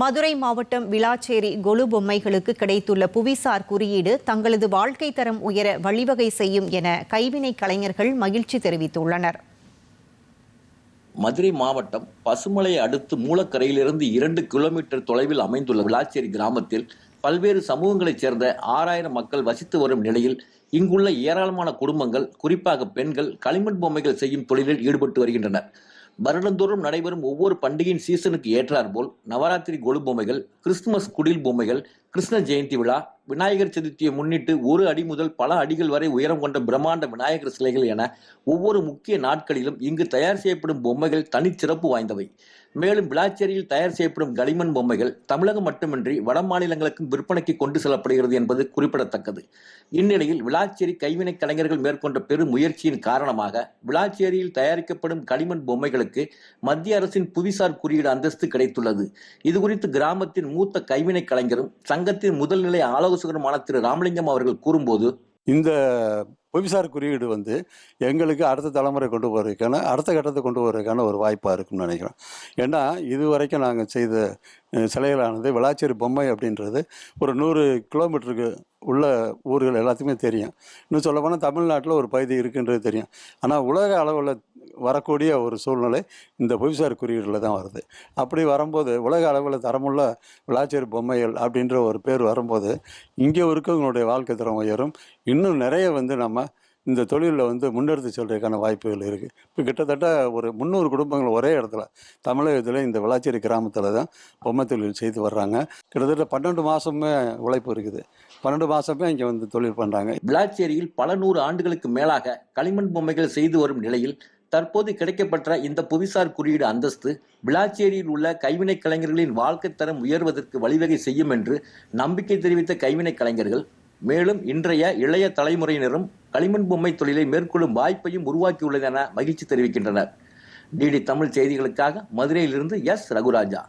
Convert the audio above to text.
மதுரை மாவட்டம் விளாச்சேரி கொலு பொம்மைகளுக்கு கிடைத்துள்ள புவிசார் குறியீடு தங்களது வாழ்க்கை தரம் உயர வழிவகை செய்யும் என கைவினை கலைஞர்கள் மகிழ்ச்சி தெரிவித்துள்ளனர். மதுரை மாவட்டம் பசுமலையை அடுத்து மூலக்கரையிலிருந்து 2 கிலோமீட்டர் தொலைவில் அமைந்துள்ள விளாச்சேரி கிராமத்தில் பல்வேறு சமூகங்களைச் சேர்ந்த 6000 மக்கள் வசித்து வரும் நிலையில் இங்குள்ள ஏராளமான குடும்பங்கள், குறிப்பாக பெண்கள், களிமண் பொம்மைகள் செய்யும் தொழிலில் ஈடுபட்டு வருகின்றனர். வருடந்தோறும் நடைபெறும் ஒவ்வொரு பண்டிகையின் சீசனுக்கு ஏற்றாற்போல் நவராத்திரி கொலு பொம்மைகள், கிறிஸ்துமஸ் குடில் பொம்மைகள், கிருஷ்ண ஜெயந்தி விழா, விநாயகர் சதுர்த்தியை முன்னிட்டு 1 அடி முதல் பல அடிகள் வரை உயரம் கொண்ட பிரம்மாண்ட விநாயகர் சிலைகள் என ஒவ்வொரு முக்கிய நாட்களிலும் இங்கு தயார் செய்யப்படும் பொம்மைகள் தனிச்சிறப்பு வாய்ந்தவை. மேலும் விளாச்சேரியில் தயார் செய்யப்படும் களிமண் பொம்மைகள் தமிழகம் மட்டுமின்றி வட மாநிலங்களுக்கும் விற்பனைக்கு கொண்டு செல்லப்படுகிறது என்பது குறிப்பிடத்தக்கது. இந்நிலையில் விளாச்சேரி கைவினை கலைஞர்கள் மேற்கொண்ட பெரும் முயற்சியின் காரணமாக விளாச்சேரியில் தயாரிக்கப்படும் களிமண் பொம்மைகளுக்கு மத்திய அரசின் புவிசார் குறியீடு அந்தஸ்து கிடைத்துள்ளது. இதுகுறித்து கிராமத்தின் மூத்த கைவினை கலைஞரும் சங்கத்தின் முதல் நிலை ஆலோசகருமான திரு ராமலிங்கம் அவர்கள் கூறும்போது, இந்த புவிசார் குறியீடு எங்களுக்கு அடுத்த தலைமுறை கொண்டு போகிறதுக்கான அடுத்த கட்டத்தை கொண்டு போகிறதுக்கான ஒரு வாய்ப்பாக இருக்குன்னு நினைக்கிறோம். ஏன்னா இது வரைக்கும் நாங்கள் செய்த சிலைகளானது விளாச்சேரி பொம்மை அப்படின்றது ஒரு 100 கிலோமீட்டருக்கு உள்ள ஊர்கள் எல்லாத்துக்குமே தெரியும். இன்னும் சொல்லப்போனால் தமிழ்நாட்டில் ஒரு பகுதி இருக்குன்றது தெரியும். ஆனால் உலக அளவில் வரக்கூடிய ஒரு சூழ்நிலை இந்த புவிசார் குறியீடில் தான் வருது. அப்படி வரும்போது உலக அளவில் தரமுள்ள விளாச்சேரி பொம்மைகள் அப்படின்ற ஒரு பேர் வரும்போது இங்கே இருக்கவங்களுடைய வாழ்க்கை தரம் உயரும். இன்னும் நிறைய நம்ம இந்த தொழிலில் முன்னெடுத்து செல்றதுக்கான வாய்ப்புகள் இருக்குது. இப்போ கிட்டத்தட்ட ஒரு 300 குடும்பங்கள் ஒரே இடத்துல தமிழகத்தில் இந்த விளாச்சேரி கிராமத்தில் தான் பொம்மை தொழில் செய்து வர்றாங்க. கிட்டத்தட்ட 12 மாதமே உழைப்பு இருக்குது. 12 மாதமே இங்கே தொழில் பண்ணுறாங்க. விளாச்சேரியில் பல 100 ஆண்டுகளுக்கு மேலாக களிமண் பொம்மைகள் செய்து வரும் நிலையில் தற்போது கிடைக்கப்பெற்ற இந்த புவிசார் குறியீடு அந்தஸ்து விளாச்சேரியில் உள்ள கைவினை கலைஞர்களின் வாழ்க்கை தரம் உயர்வதற்கு வழிவகை செய்யும் என்று நம்பிக்கை தெரிவித்த கைவினை கலைஞர்கள் மேலும் இன்றைய இளைய தலைமுறையினரும் களிமண் பொம்மை தொழிலை மேற்கொள்ளும் வாய்ப்பையும் உருவாக்கியுள்ளது என மகிழ்ச்சி தெரிவிக்கின்றனர். டிடி தமிழ் செய்திகளுக்காக மதுரையிலிருந்து எஸ். ரகுராஜா.